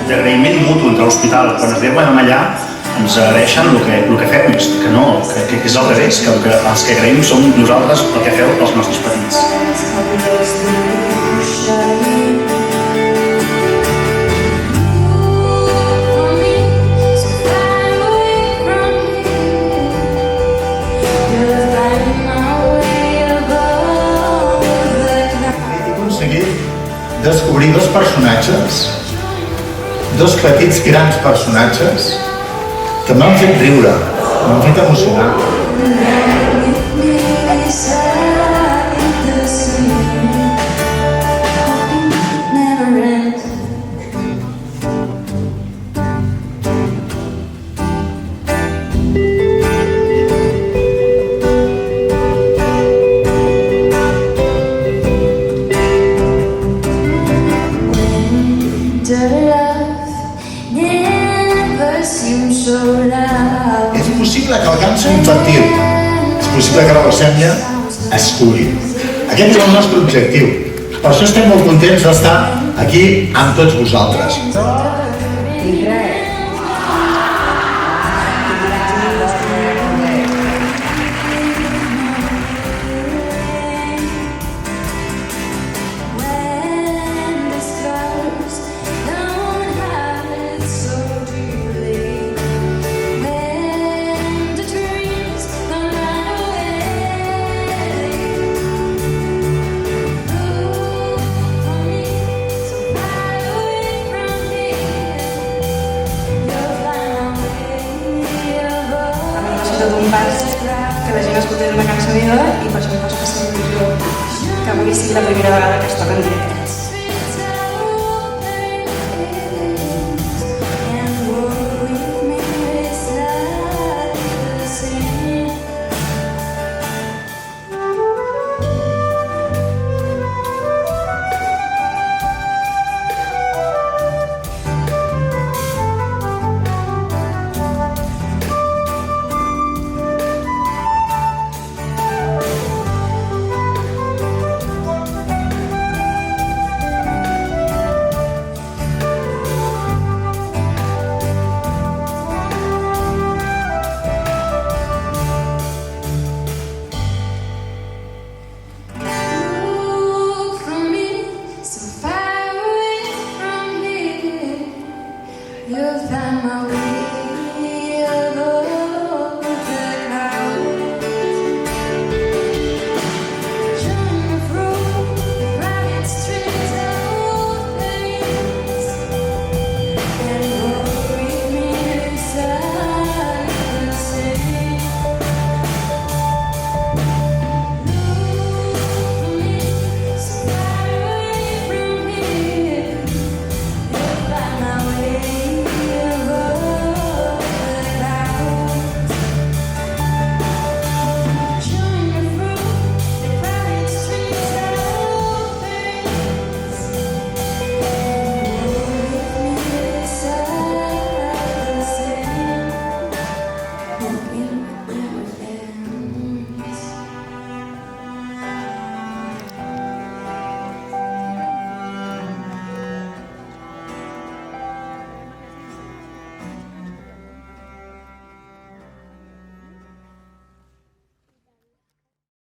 d'agraïment mutu entre l'hospital. Quan es veuen allà ens agraeixen el que fem, que és al revés, que els que agraïm som nosaltres el que feu els nostres petits. Descobrir dos personatges, dos petits grans personatges que m'han fet riure, m'han fet emocionar. És possible que el càncer infantil, és possible que la leucèmia es curi. Aquest és el nostre objectiu. Per això estem molt contents d'estar aquí amb tots vosaltres. D'un pas que la gent escolti una cançó meva i per això em fa especial il·lusió que avui sigui la primera vegada que es toca en directe.